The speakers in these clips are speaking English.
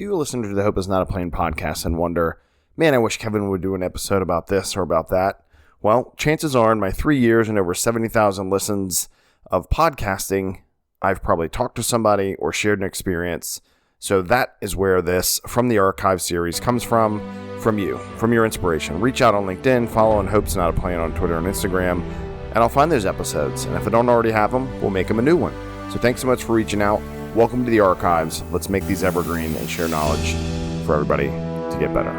you listen to the Hope Is Not a Plane podcast and wonder, man, I wish Kevin would do an episode about this or about that. Well, chances are in my 3 years and over 70,000 listens of podcasting, I've probably talked to somebody or shared an experience. So that is where this From the Archive series comes from you, from your inspiration. Reach out on LinkedIn, follow on Hope's Not a Plane on Twitter and Instagram, and I'll find those episodes. And if I don't already have them, we'll make them a new one. So thanks so much for reaching out. Welcome to the archives. Let's make these evergreen and share knowledge for everybody to get better.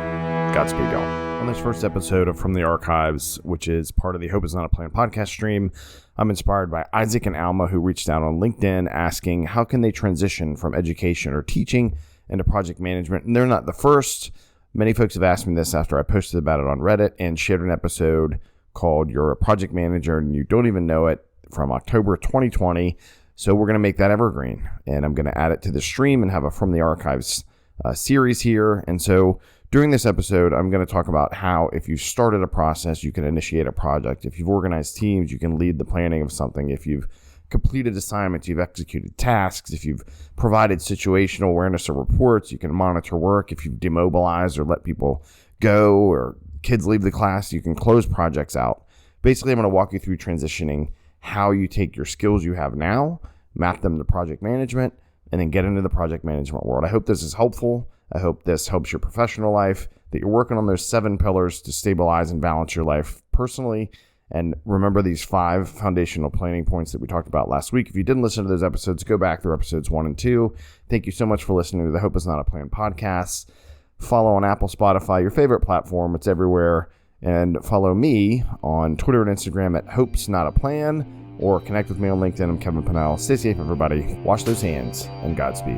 Godspeed, y'all. On this first episode of From the Archives, which is part of the Hope Is Not a Plane podcast stream, I'm inspired by Isaac and Alma, who reached out on LinkedIn asking how can they transition from education or teaching into project management. And they're not the first. Many folks have asked me this after I posted about it on Reddit and shared an episode called You're a Project Manager and You Don't Even Know It from October 2020. So we're going to make that evergreen, and I'm going to add it to the stream and have a From the Archives series here. And so during this episode, I'm going to talk about how if you started a process, you can initiate a project. If you've organized teams, you can lead the planning of something. If you've completed assignments, you've executed tasks. If you've provided situational awareness or reports, you can monitor work. If you've demobilized or let people go or kids leave the class, you can close projects out. Basically, I'm going to walk you through transitioning how you take your skills you have now, map them to project management, and then get into the project management world. I hope this is helpful. I hope this helps your professional life, that you're working on those 7 pillars to stabilize and balance your life personally. And remember these 5 foundational planning points that we talked about last week. If you didn't listen to those episodes, go back through episodes 1 and 2. Thank you so much for listening to the Hope Is Not a Plane podcast. Follow on Apple, Spotify, your favorite platform. It's everywhere. And follow me on Twitter and Instagram at Hope's Not a Plan, or connect with me on LinkedIn. I'm Kevin Pennell. Stay safe, everybody. Wash those hands, and Godspeed.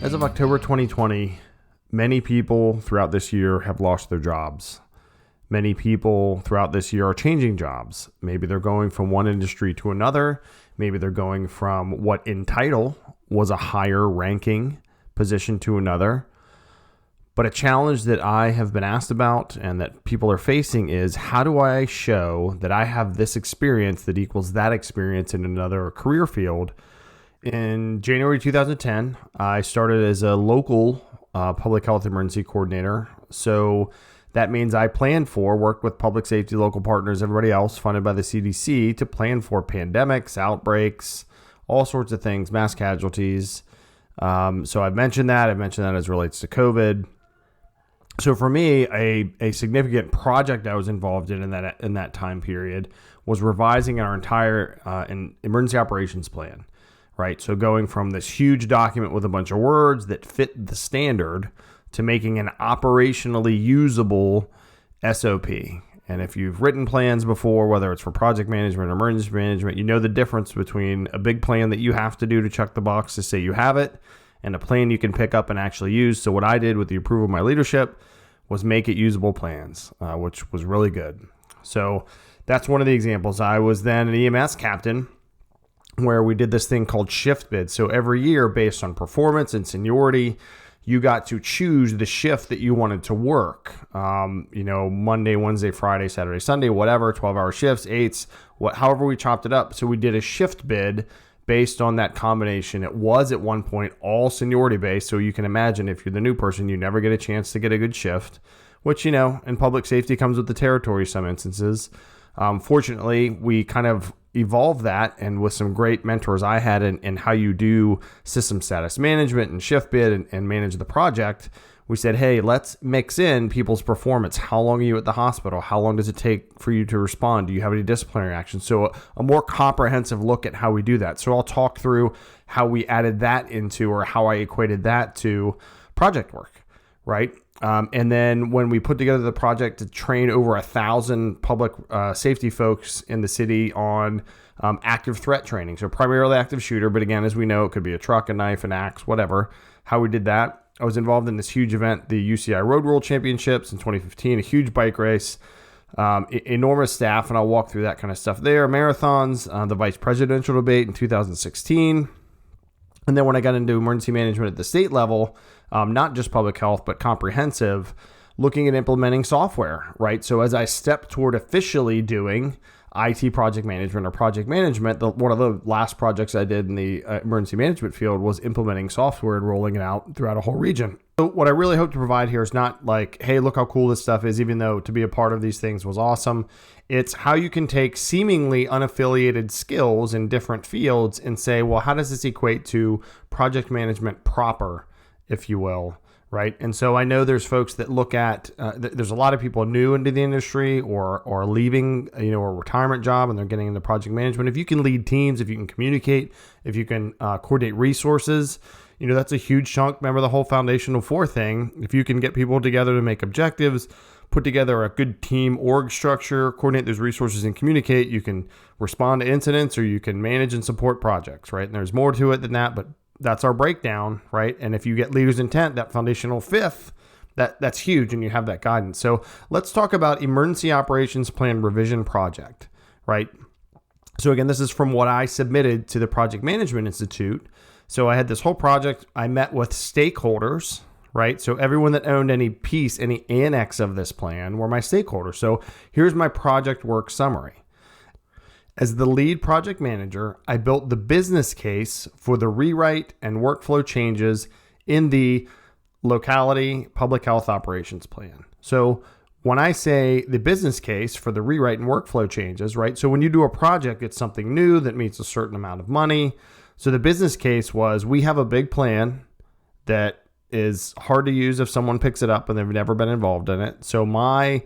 As of October 2020, many people throughout this year have lost their jobs. Many people throughout this year are changing jobs. Maybe they're going from one industry to another. Maybe they're going from what in title was a higher ranking position to another. But a challenge that I have been asked about and that people are facing is, how do I show that I have this experience that equals that experience in another career field? In January 2010, I started as a local public health emergency coordinator. So that means I worked with public safety, local partners, everybody else funded by the CDC to plan for pandemics, outbreaks, all sorts of things, mass casualties. So I've mentioned that as it relates to COVID. So for me, a significant project I was involved in that time period was revising our entire emergency operations plan, right? So going from this huge document with a bunch of words that fit the standard to making an operationally usable SOP. And if you've written plans before, whether it's for project management or emergency management, you know the difference between a big plan that you have to do to check the box to say you have it and a plan you can pick up and actually use. So what I did with the approval of my leadership was make it usable plans, which was really good. So that's one of the examples. I was then an EMS captain where we did this thing called shift bid. So every year, based on performance and seniority, you got to choose the shift that you wanted to work. Monday, Wednesday, Friday, Saturday, Sunday, whatever, 12-hour shifts, 8s, however we chopped it up. So we did a shift bid based on that combination. It was at one point all seniority based. So you can imagine if you're the new person, you never get a chance to get a good shift, which, in public safety comes with the territory in some instances. Fortunately, we kind of evolved that, and with some great mentors I had in how you do system status management and shift bid and manage the project, we said, hey, let's mix in people's performance. How long are you at the hospital? How long does it take for you to respond? Do you have any disciplinary action? So a more comprehensive look at how we do that. So I'll talk through how we added that into, or how I equated that to project work, right? And then when we put together the project to train over 1,000 public safety folks in the city on active threat training, so primarily active shooter, but again, as we know, it could be a truck, a knife, an axe, whatever, how we did that. I was involved in this huge event, the UCI Road World Championships in 2015, a huge bike race, enormous staff, and I'll walk through that kind of stuff there. Marathons, the vice presidential debate in 2016. And then when I got into emergency management at the state level, not just public health, but comprehensive, looking at implementing software, right? So as I stepped toward officially doing IT project management or project management, one of the last projects I did in the emergency management field was implementing software and rolling it out throughout a whole region. So what I really hope to provide here is not like, hey, look how cool this stuff is, even though to be a part of these things was awesome. It's how you can take seemingly unaffiliated skills in different fields and say, well, how does this equate to project management proper, if you will? Right. And so I know there's folks that look at, there's a lot of people new into the industry or leaving, a retirement job, and they're getting into project management. If you can lead teams, if you can communicate, if you can coordinate resources, that's a huge chunk. Remember the whole foundational 4 thing. If you can get people together to make objectives, put together a good team org structure, coordinate those resources and communicate, you can respond to incidents or you can manage and support projects, right? And there's more to it than that, but that's our breakdown, right? And if you get leaders' intent, that foundational 5th, that's huge, and you have that guidance. So let's talk about Emergency Operations Plan Revision Project, right? So again, this is from what I submitted to the Project Management Institute. So I had this whole project. I met with stakeholders, right? So everyone that owned any piece, any annex of this plan were my stakeholders. So here's my project work summary. As the lead project manager, I built the business case for the rewrite and workflow changes in the locality public health operations plan. So when I say the business case for the rewrite and workflow changes, right? So when you do a project, it's something new that meets a certain amount of money. So the business case was, we have a big plan that is hard to use if someone picks it up and they've never been involved in it. So my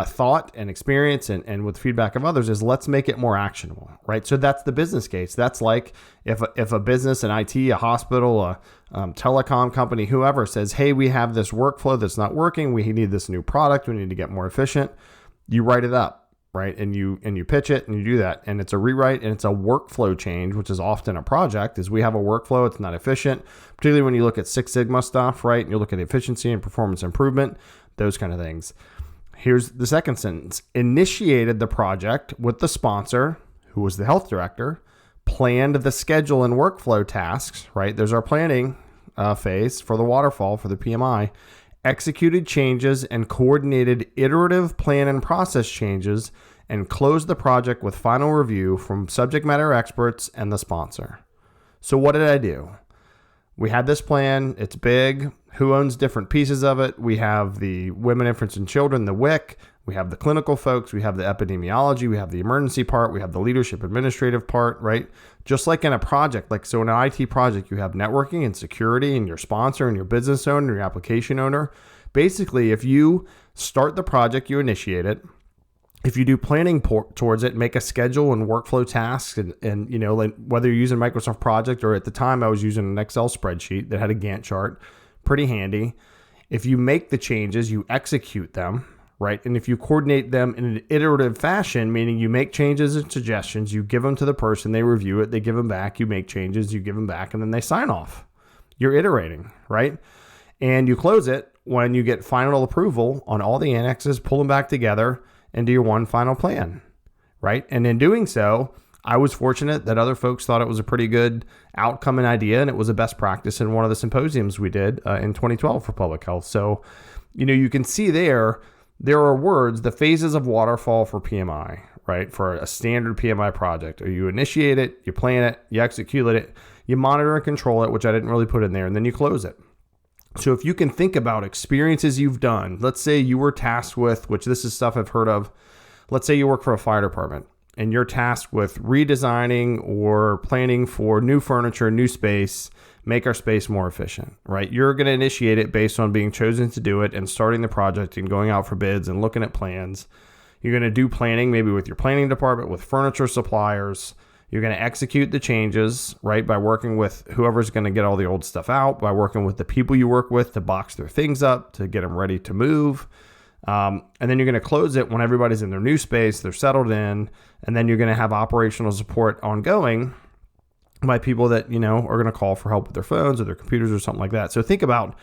thought and experience and with feedback of others is, let's make it more actionable, right? So that's the business case. That's like if a business, an IT, a hospital, a telecom company, whoever says, hey, we have this workflow that's not working. We need this new product. We need to get more efficient. You write it up, right? And you pitch it and you do that. And it's a rewrite and it's a workflow change, which is often a project, is we have a workflow. It's not efficient, particularly when you look at Six Sigma stuff, right? And you look at efficiency and performance improvement, those kind of things. Here's the second sentence. Initiated the project with the sponsor, who was the health director, planned the schedule and workflow tasks, right? There's our planning phase for the waterfall for the PMI, executed changes and coordinated iterative plan and process changes, and closed the project with final review from subject matter experts and the sponsor. So what did I do? We had this plan. It's big. Who owns different pieces of it? We have the Women, Infants, and Children, the WIC. We have the clinical folks. We have the epidemiology. We have the emergency part. We have the leadership administrative part, right? Just like in a project, so in an IT project, you have networking and security and your sponsor and your business owner, your application owner. Basically, if you start the project, you initiate it. If you do planning towards it, make a schedule and workflow tasks, and whether you're using Microsoft Project or at the time I was using an Excel spreadsheet that had a Gantt chart, pretty handy. If you make the changes, you execute them, right? And if you coordinate them in an iterative fashion, meaning you make changes and suggestions, you give them to the person, they review it, they give them back, you make changes, you give them back, and then they sign off. You're iterating, right? And you close it when you get final approval on all the annexes, pull them back together, and do your one final plan, right? And in doing so, I was fortunate that other folks thought it was a pretty good outcome and idea, and it was a best practice in one of the symposiums we did in 2012 for public health. So, you can see there are words, the phases of waterfall for PMI, right? For a standard PMI project, or you initiate it, you plan it, you execute it, you monitor and control it, which I didn't really put in there, and then you close it. So if you can think about experiences you've done, let's say you were tasked with, which this is stuff I've heard of, let's say you work for a fire department and you're tasked with redesigning or planning for new furniture, new space, make our space more efficient, right? You're going to initiate it based on being chosen to do it and starting the project and going out for bids and looking at plans. You're going to do planning maybe with your planning department, with furniture suppliers. You're going to execute the changes, right, by working with whoever's going to get all the old stuff out, by working with the people you work with to box their things up, to get them ready to move. And then you're going to close it when everybody's in their new space, they're settled in, and then you're going to have operational support ongoing by people that, are going to call for help with their phones or their computers or something like that. So think about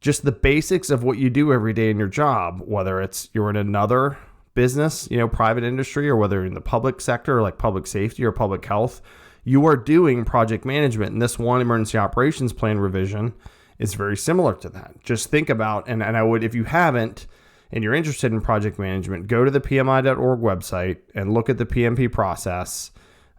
just the basics of what you do every day in your job, whether it's you're in another business, private industry, or whether you're in the public sector, like public safety or public health, you are doing project management. And this one emergency operations plan revision is very similar to that. Just think about, and I would, if you haven't, and you're interested in project management, go to the PMI.org website and look at the PMP process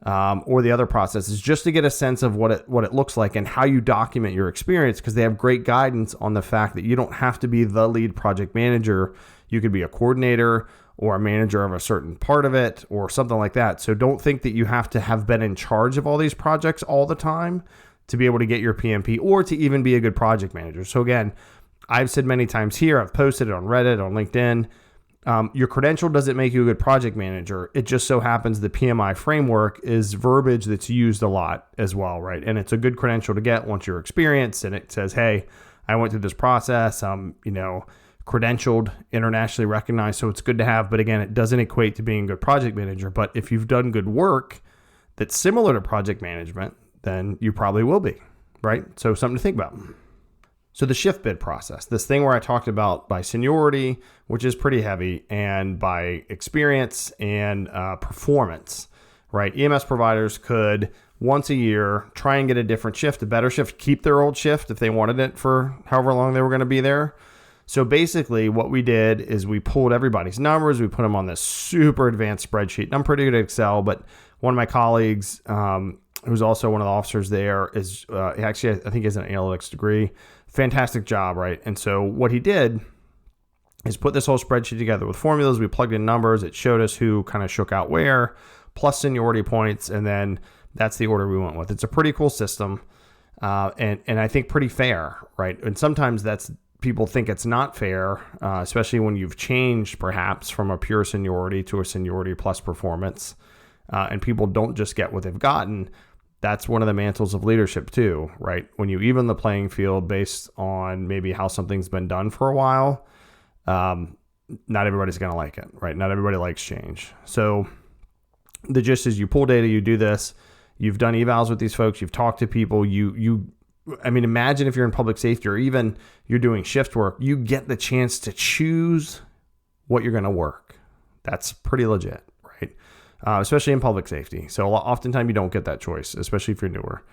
or the other processes just to get a sense of what it looks like and how you document your experience, because they have great guidance on the fact that you don't have to be the lead project manager. You could be a coordinator or a manager of a certain part of it or something like that. So don't think that you have to have been in charge of all these projects all the time to be able to get your PMP or to even be a good project manager. So again, I've said many times here, I've posted it on Reddit, on LinkedIn, your credential doesn't make you a good project manager. It just so happens the PMI framework is verbiage that's used a lot as well, right? And it's a good credential to get once you're experienced and it says, hey, I went through this process, I'm, credentialed, internationally recognized, so it's good to have. But again, it doesn't equate to being a good project manager. But if you've done good work that's similar to project management, then you probably will be, right? So something to think about. So the shift bid process, this thing where I talked about by seniority, which is pretty heavy, and by experience and performance, right? EMS providers could once a year try and get a different shift, a better shift, keep their old shift if they wanted it for however long they were going to be there. So basically what we did is we pulled everybody's numbers, we put them on this super advanced spreadsheet. And I'm pretty good at Excel, but one of my colleagues, who's also one of the officers there, is actually, I think he has an analytics degree. Fantastic job, right? And so what he did is put this whole spreadsheet together with formulas. We plugged in numbers. It showed us who kind of shook out where, plus seniority points, and then that's the order we went with. It's a pretty cool system, and I think pretty fair, right? And sometimes people think it's not fair, especially when you've changed perhaps from a pure seniority to a seniority plus performance, and people don't just get what they've gotten. That's one of the mantles of leadership too, right? When you even the playing field based on maybe how something's been done for a while, not everybody's going to like it, right? Not everybody likes change. So the gist is you pull data, you do this, you've done evals with these folks, you've talked to people, imagine if you're in public safety or even you're doing shift work, you get the chance to choose what you're going to work. That's pretty legit, right? Especially in public safety. So oftentimes you don't get that choice, especially if you're newer.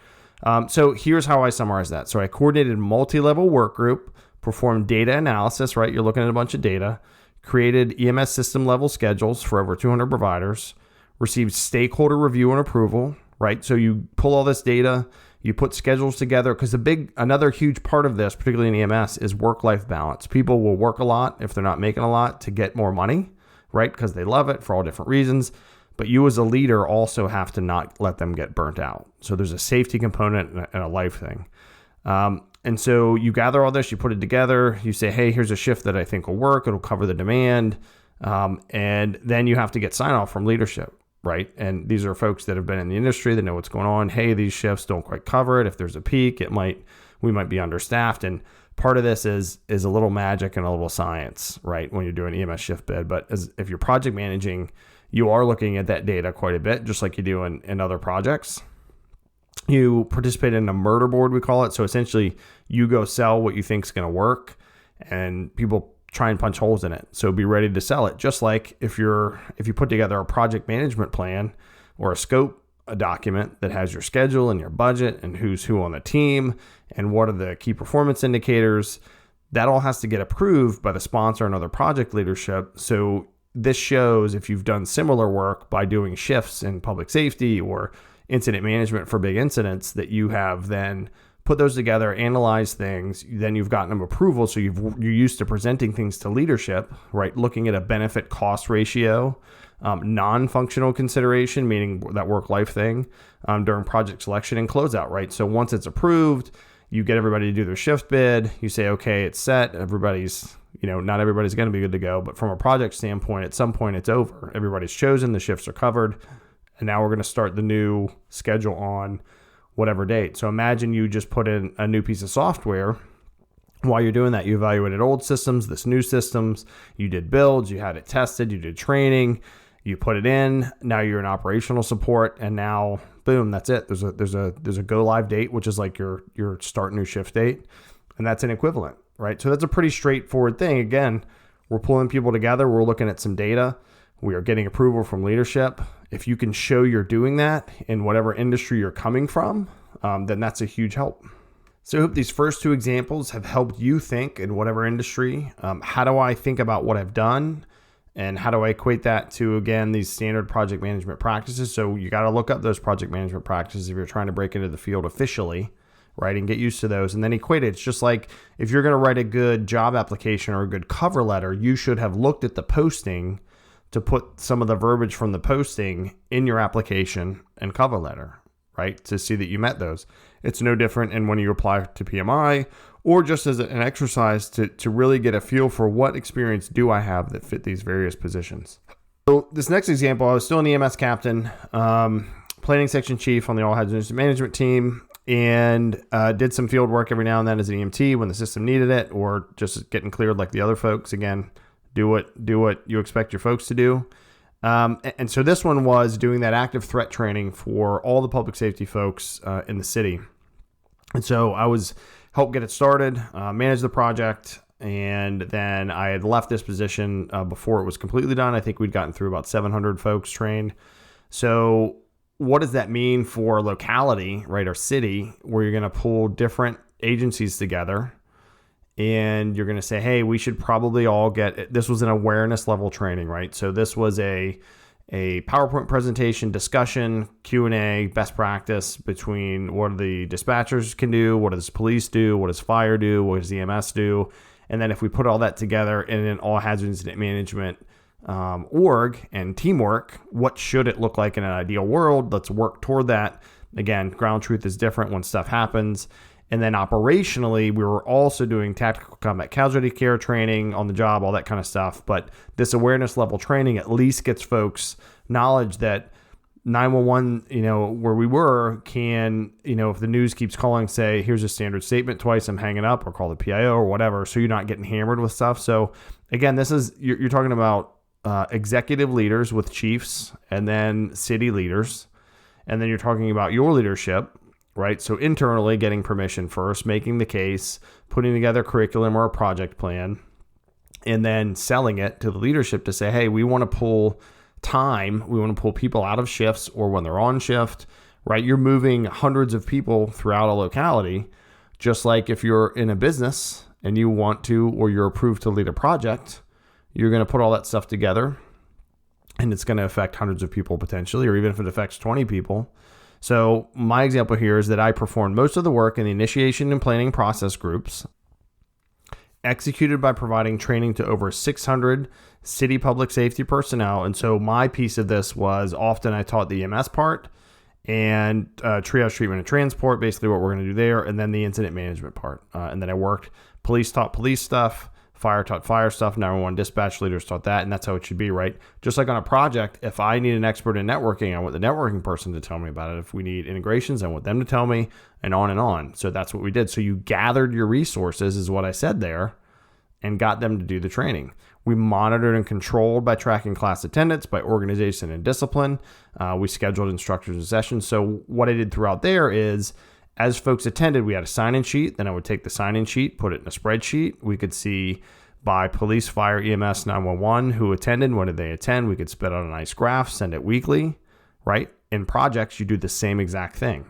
So here's how I summarize that. So I coordinated a multi-level work group, performed data analysis, right? You're looking at a bunch of data, created EMS system level schedules for over 200 providers, received stakeholder review and approval, right? So you pull all this data, you put schedules together, because another huge part of this, particularly in EMS, is work-life balance. People will work a lot if they're not making a lot to get more money, right? Because they love it for all different reasons. But you as a leader also have to not let them get burnt out. So there's a safety component and a life thing. And so you gather all this, you put it together, you say, hey, here's a shift that I think will work. It'll cover the demand. And then you have to get sign off from leadership, right? And these are folks that have been in the industry, that know what's going on. Hey, these shifts don't quite cover it. If there's a peak, we might be understaffed. And part of this is a little magic and a little science, right? When you're doing EMS shift bid. But if you're project managing, you are looking at that data quite a bit, just like you do in other projects. You participate in a murder board, we call it. So essentially, you go sell what you think is going to work, and people try and punch holes in it. So be ready to sell it. Just like if you put together a project management plan or a document that has your schedule and your budget and who's who on the team and what are the key performance indicators, that all has to get approved by the sponsor and other project leadership. So this shows if you've done similar work by doing shifts in public safety or incident management for big incidents, that you have then put those together, analyze things, then you've gotten them approval. So you're used to presenting things to leadership, right? Looking at a benefit cost ratio, non-functional consideration, meaning that work-life thing during project selection and closeout, right? So once it's approved, you get everybody to do their shift bid. You say, okay, it's set. Everybody's, not everybody's going to be good to go, but from a project standpoint, at some point it's over. Everybody's chosen, the shifts are covered, and now we're going to start the new schedule on whatever date. So imagine you just put in a new piece of software. While you're doing that, you evaluated old systems, this new systems, you did builds, you had it tested, you did training, you put it in, now you're in operational support, and now boom, that's it. There's a go live date, which is like your start new shift date, and that's an equivalent, right? So that's a pretty straightforward thing. Again, we're pulling people together, we're looking at some data, we are getting approval from leadership. If you can show you're doing that in whatever industry you're coming from, then that's a huge help. So I hope these first two examples have helped you think in whatever industry. How do I think about what I've done? And how do I equate that to, again, these standard project management practices? So you got to look up those project management practices if you're trying to break into the field officially, right? And get used to those and then equate it. It's just like if you're going to write a good job application or a good cover letter, you should have looked at the posting to put some of the verbiage from the posting in your application and cover letter, right? To see that you met those. It's no different in when you apply to PMI or just as an exercise to really get a feel for what experience do I have that fit these various positions. So this next example, I was still an EMS captain, planning section chief on the all hazardous management team, and did some field work every now and then as an EMT when the system needed it, or just getting cleared like the other folks. Again, do what you expect your folks to do. And so this one was doing that active threat training for all the public safety folks in the city. And so I was helped get it started, manage the project, and then I had left this position before it was completely done. I think we'd gotten through about 700 folks trained. So what does that mean for locality, right, or city, where you're going to pull different agencies together and you're going to say, hey, we should probably all get, this was an awareness level training, right? So this was a PowerPoint presentation, discussion, Q&A, best practice between what the dispatchers can do, what does police do, what does fire do, what does EMS do. And then if we put all that together in an all hazard incident management org and teamwork, what should it look like in an ideal world? Let's work toward that. Again, ground truth is different when stuff happens. And then operationally, we were also doing tactical combat casualty care training on the job, all that kind of stuff. But this awareness level training at least gets folks knowledge that 911, where we were, can, if the news keeps calling, say, here's a standard statement twice, I'm hanging up, or call the PIO or whatever. So you're not getting hammered with stuff. So again, this is, you're talking about executive leaders with chiefs and then city leaders. And then you're talking about your leadership, right? So internally getting permission first, making the case, putting together curriculum or a project plan, and then selling it to the leadership to say, hey, we want to pull time. We want to pull people out of shifts or when they're on shift, right? You're moving hundreds of people throughout a locality, just like if you're in a business and you want to, or you're approved to lead a project, you're going to put all that stuff together and it's going to affect hundreds of people potentially, or even if it affects 20 people. So my example here is that I performed most of the work in the initiation and planning process groups, executed by providing training to over 600 city public safety personnel. And so my piece of this was often I taught the EMS part and triage, treatment, and transport, basically what we're going to do there, and then the incident management part. And then I worked, police taught police stuff, fire taught fire stuff, 911 dispatch leaders taught that, and that's how it should be, right? Just like on a project, if I need an expert in networking, I want the networking person to tell me about it. If we need integrations, I want them to tell me, and on and on. So that's what we did. So you gathered your resources, is what I said there, and got them to do the training. We monitored and controlled by tracking class attendance, by organization and discipline. We scheduled instructors and sessions. So what I did throughout there is, as folks attended, we had a sign-in sheet. Then I would take the sign-in sheet, put it in a spreadsheet. We could see by police, fire, EMS, 911, who attended, when did they attend. We could spit out a nice graph, send it weekly, right? In projects, you do the same exact thing,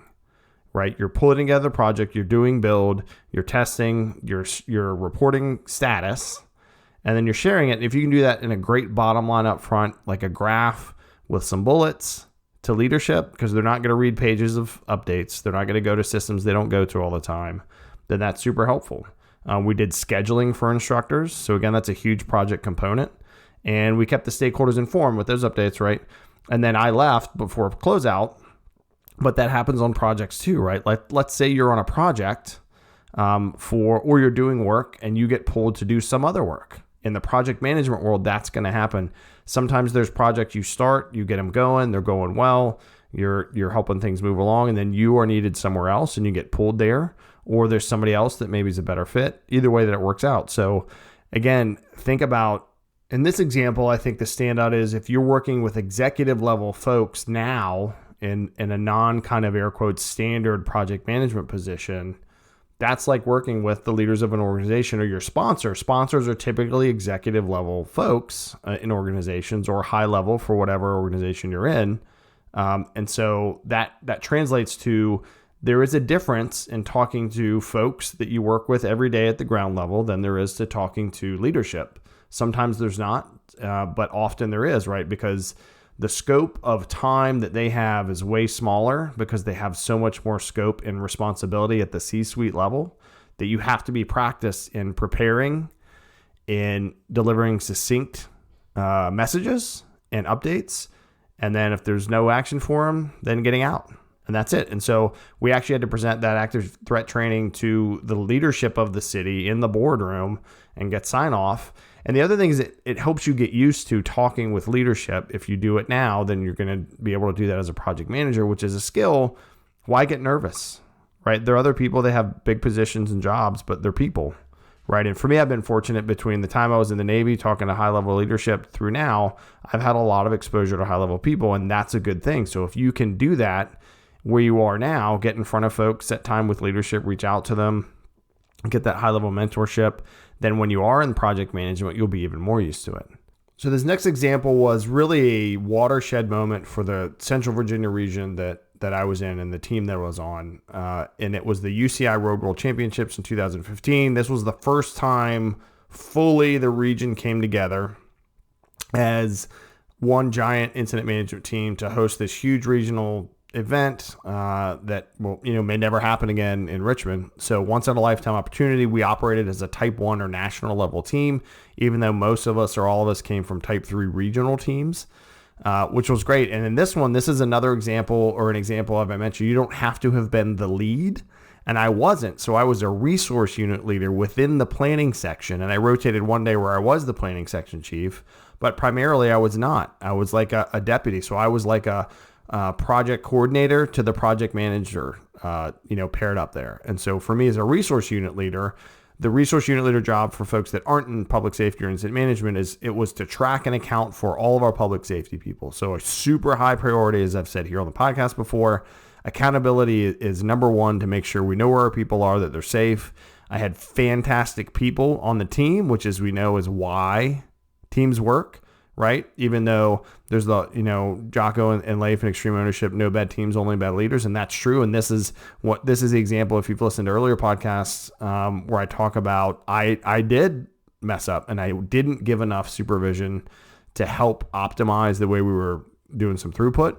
right? You're pulling together the project, you're doing build, you're testing, you're reporting status, and then you're sharing it. If you can do that in a great bottom line up front, like a graph with some bullets, to leadership, because they're not going to read pages of updates. They're not going to go to systems they don't go to all the time. Then that's super helpful. We did scheduling for instructors. So again, that's a huge project component. And we kept the stakeholders informed with those updates, right? And then I left before closeout, but that happens on projects too, right? Like, let's say you're on a project or you're doing work and you get pulled to do some other work. In the project management world, that's going to happen. Sometimes there's projects you start, you get them going, they're going well, you're helping things move along, and then you are needed somewhere else and you get pulled there, or there's somebody else that maybe is a better fit. Either way that it works out. So again, think about, in this example, I think the standout is if you're working with executive level folks now in a non kind of air quotes standard project management position, that's like working with the leaders of an organization or your sponsor. Sponsors are typically executive level folks in organizations, or high level for whatever organization you're in. And so that translates to there is a difference in talking to folks that you work with every day at the ground level than there is to talking to leadership. Sometimes there's not, but often there is, right? Because the scope of time that they have is way smaller because they have so much more scope and responsibility at the C-suite level that you have to be practiced in preparing and delivering succinct messages and updates. And then if there's no action for them, then getting out. And that's it. And so we actually had to present that active threat training to the leadership of the city in the boardroom and get sign off. And the other thing is it helps you get used to talking with leadership. If you do it now, then you're going to be able to do that as a project manager, which is a skill. Why get nervous, right? There are other people that have big positions and jobs, but they're people, right? And for me, I've been fortunate between the time I was in the Navy talking to high-level leadership through now, I've had a lot of exposure to high-level people, and that's a good thing. So if you can do that where you are now, get in front of folks, set time with leadership, reach out to them, get that high-level mentorship, then when you are in project management, you'll be even more used to it. So this next example was really a watershed moment for the Central Virginia region that I was in and the team that I was on. And it was the UCI Road World Championships in 2015. This was the first time fully the region came together as one giant incident management team to host this huge regional event that may never happen again in Richmond. So once in a lifetime opportunity. We operated as a type 1 or national level team, even though most of us or all of us came from type 3 regional teams, which was great. And in this one, this is another example or an example of, I mentioned, you don't have to have been the lead. And I wasn't. So I was a resource unit leader within the planning section. And I rotated one day where I was the planning section chief, but primarily I was not. I was like a deputy. So I was like a project coordinator to the project manager, paired up there. And so for me as a resource unit leader, the resource unit leader job for folks that aren't in public safety or incident management was to track and account for all of our public safety people. So a super high priority, as I've said here on the podcast before, accountability is number one to make sure we know where our people are, that they're safe. I had fantastic people on the team, which as we know is why teams work. Right? Even though there's the, Jocko and Leif and extreme ownership, no bad teams, only bad leaders. And that's true. And this is the example. If you've listened to earlier podcasts where I talk about, I did mess up and I didn't give enough supervision to help optimize the way we were doing some throughput.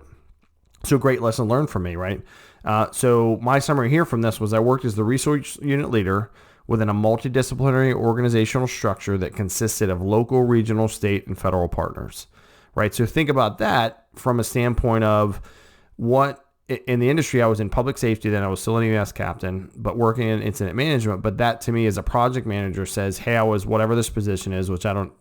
So great lesson learned from me. Right? So my summary here from this was I worked as the resource unit leader within a multidisciplinary organizational structure that consisted of local, regional, state, and federal partners, right? So think about that from a standpoint of what in the industry I was in public safety, then I was still an EMS captain, but working in incident management. But that to me as a project manager says, hey, I was whatever this position is, which I don't,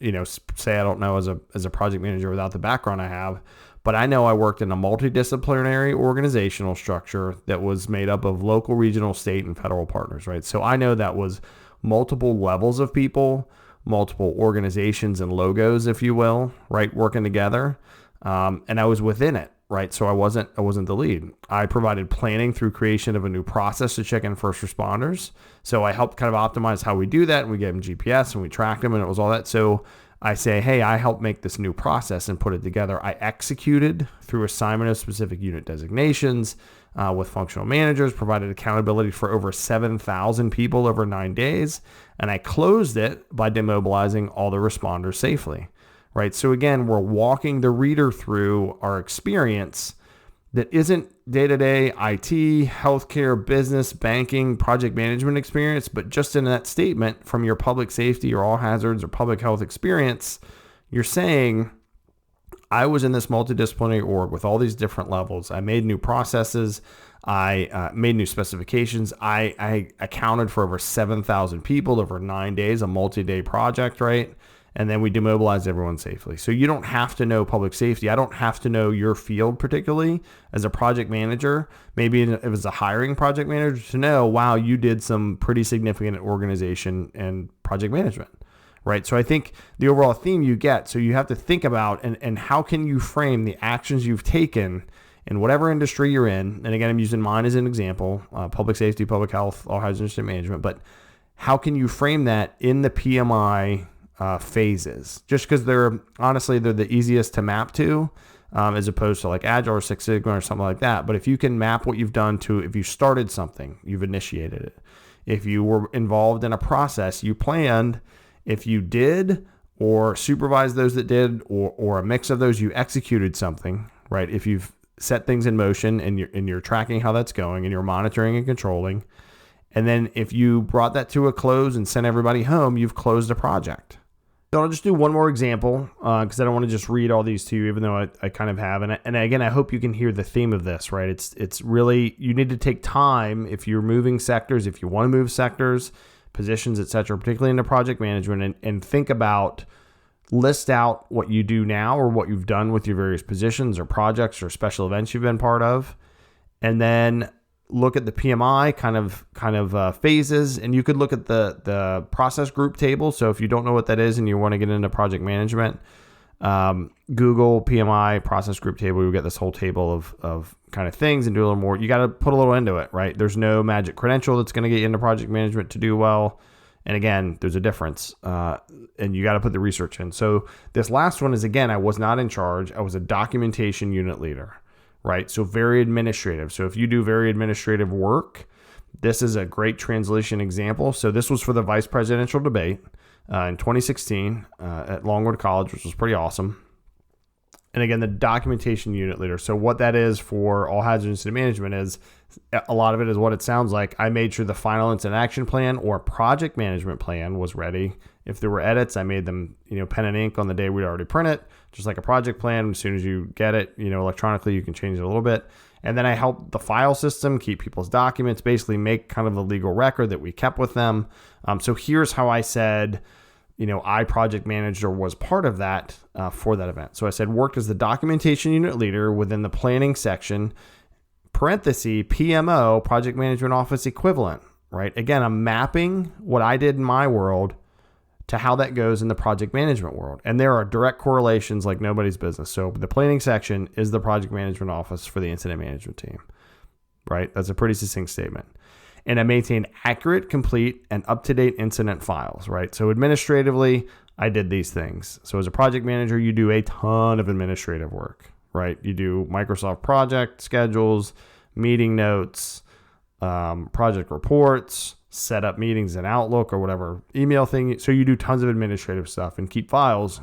say I don't know as a project manager without the background I have. But I know I worked in a multidisciplinary organizational structure that was made up of local, regional, state, and federal partners, right? So I know that was multiple levels of people, multiple organizations and logos, if you will, right, working together. And I was within it, right? So I wasn't the lead. I provided planning through creation of a new process to check in first responders. So I helped kind of optimize how we do that, and we gave them GPS and we tracked them, and it was all that. So I say, hey, I helped make this new process and put it together. I executed through assignment of specific unit designations with functional managers, provided accountability for over 7,000 people over 9 days, and I closed it by demobilizing all the responders safely, right? So again, we're walking the reader through our experience that isn't day-to-day IT, healthcare, business, banking, project management experience, but just in that statement from your public safety or all hazards or public health experience, you're saying, I was in this multidisciplinary org with all these different levels. I made new processes. I made new specifications. I accounted for over 7,000 people over 9 days, a multi-day project, right? And then we demobilized everyone safely. So you don't have to know public safety. I don't have to know your field particularly as a project manager. Maybe it was a hiring project manager to know, wow, you did some pretty significant organization and project management, right? So I think the overall theme you get, so you have to think about and how can you frame the actions you've taken in whatever industry you're in. And again, I'm using mine as an example, public safety, public health, all hazard incident management, but how can you frame that in the PMI phases, just because they're the easiest to map to. as opposed to like Agile or Six Sigma or something like that. But if you can map what you've done to, if you started something, you've initiated it. If you were involved in a process, you planned. If you did or supervised those that did, or a mix of those, you executed something, right? If you've set things in motion and you're tracking how that's going and you're monitoring and controlling. And then if you brought that to a close and sent everybody home, you've closed a project. So I'll just do one more example because I don't want to just read all these to you, even though I kind of have. And again, I hope you can hear the theme of this, right? It's really, you need to take time if you're moving sectors, if you want to move sectors, positions, et cetera, particularly into project management, and think about, list out what you do now or what you've done with your various positions or projects or special events you've been part of. And then look at the PMI kind of phases, and you could look at the process group table. So if you don't know what that is and you want to get into project management, Google PMI process group table. You'll get this whole table of kind of things and do a little more. You got to put a little into it, right? There's no magic credential that's going to get you into project management to do well. And again, there's a difference, and you got to put the research in. So this last one is, again, I was not in charge. I was a documentation unit leader. Right? So very administrative. So if you do very administrative work, this is a great translation example. So this was for the vice presidential debate in 2016 at Longwood College, which was pretty awesome. And again, the documentation unit leader. So what that is for all hazard incident management is, a lot of it is what it sounds like. I made sure the final incident action plan or project management plan was ready. If there were edits, I made them, pen and ink on the day we'd already print it, just like a project plan. As soon as you get it, electronically, you can change it a little bit. And then I helped the file system keep people's documents, basically make kind of a legal record that we kept with them. So here's how I said, I project managed or was part of that for that event. So I said, worked as the documentation unit leader within the planning section, parenthesis, PMO, project management office equivalent, right? Again, I'm mapping what I did in my world to how that goes in the project management world. And there are direct correlations like nobody's business. So the planning section is the project management office for the incident management team, right? That's a pretty succinct statement. And I maintain accurate, complete, and up-to-date incident files, right? So administratively, I did these things. So as a project manager, you do a ton of administrative work, right? You do Microsoft project schedules, meeting notes, project reports, set up meetings in Outlook or whatever email thing. So you do tons of administrative stuff and keep files.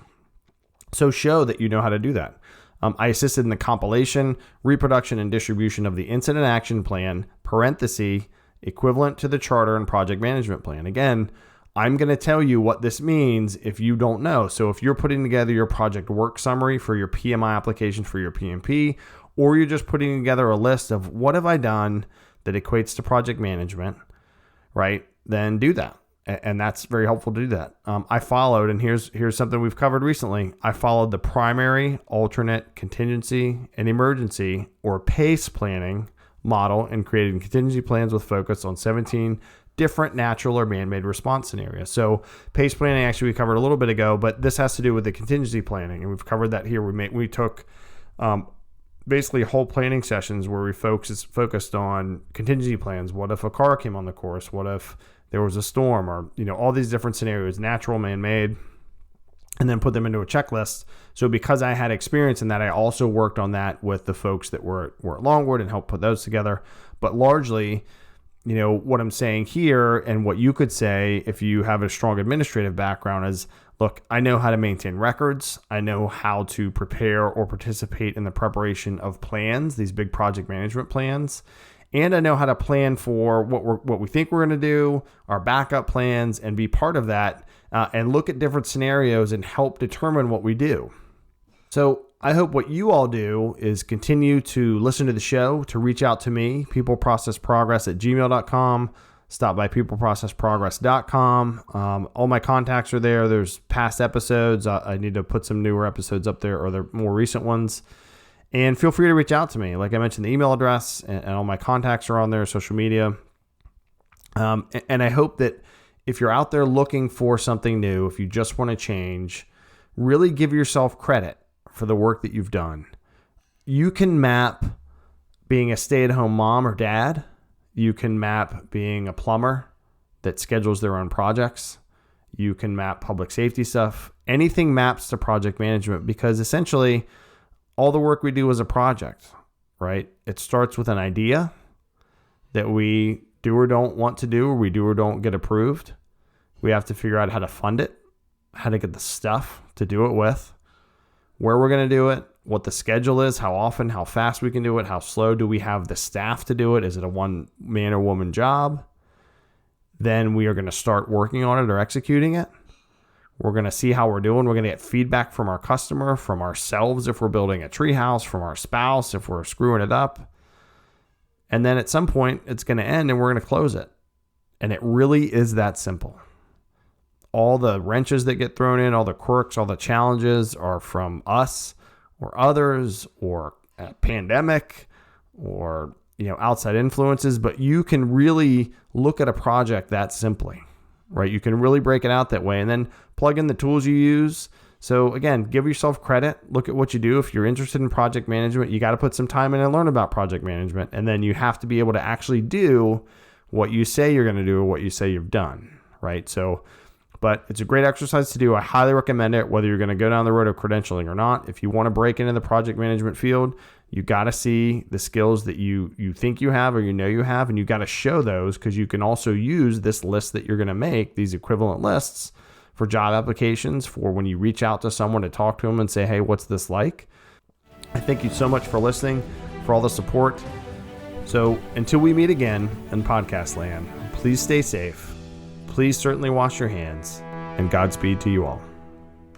So show that you know how to do that. I assisted in the compilation, reproduction, and distribution of the incident action plan, parenthesis, equivalent to the charter and project management plan. Again, I'm going to tell you what this means if you don't know. So if you're putting together your project work summary for your PMI application for your PMP, or you're just putting together a list of what have I done that equates to project management, right? Then do that. And that's very helpful to do that. I followed, and here's something we've covered recently. I followed the primary, alternate, contingency, and emergency or PACE planning model and created contingency plans with focus on 17 different natural or man-made response scenarios. So PACE planning actually we covered a little bit ago, but this has to do with the contingency planning, and we've covered that here. We took basically whole planning sessions where we focused on contingency plans. What if a car came on the course? What if there was a storm, or all these different scenarios, natural, man-made, and then put them into a checklist. So because I had experience in that, I also worked on that with the folks that were at Longwood and helped put those together. But largely, what I'm saying here and what you could say if you have a strong administrative background is, look, I know how to maintain records. I know how to prepare or participate in the preparation of plans, these big project management plans. And I know how to plan for what we think we're going to do, our backup plans, and be part of that, and look at different scenarios and help determine what we do. So I hope what you all do is continue to listen to the show, to reach out to me, peopleprocessprogress@gmail.com. Stop by peopleprocessprogress.com. All my contacts are there. There's past episodes. I need to put some newer episodes up there, or the more recent ones. And feel free to reach out to me. Like I mentioned, the email address and all my contacts are on there, social media. And I hope that if you're out there looking for something new, if you just want to change, really give yourself credit for the work that you've done. You can map being a stay-at-home mom or dad. You can map being a plumber that schedules their own projects. You can map public safety stuff. Anything maps to project management, because essentially all the work we do is a project, right? It starts with an idea that we do or don't want to do, or we do or don't get approved. We have to figure out how to fund it, how to get the stuff to do it with, where we're going to do it, what the schedule is, how often, how fast we can do it, how slow do we have the staff to do it? Is it a one man or woman job? Then we are going to start working on it or executing it. We're going to see how we're doing. We're going to get feedback from our customer, from ourselves if we're building a treehouse, from our spouse if we're screwing it up. And then at some point, it's going to end and we're going to close it. And it really is that simple. All the wrenches that get thrown in, all the quirks, all the challenges are from us or others or a pandemic or outside influences. But you can really look at a project that simply, right? You can really break it out that way and then plug in the tools you use. So again, give yourself credit. Look at what you do. If you're interested in project management, you got to put some time in and learn about project management. And then you have to be able to actually do what you say you're going to do or what you say you've done, right? So, but it's a great exercise to do. I highly recommend it, whether you're going to go down the road of credentialing or not. If you want to break into the project management field, you got to see the skills that you think you have or you have, and you got to show those, because you can also use this list that you're going to make, these equivalent lists, for job applications, for when you reach out to someone to talk to them and say, hey, what's this like? I thank you so much for listening, for all the support. So until we meet again in podcast land, please stay safe. Please certainly wash your hands, and Godspeed to you all.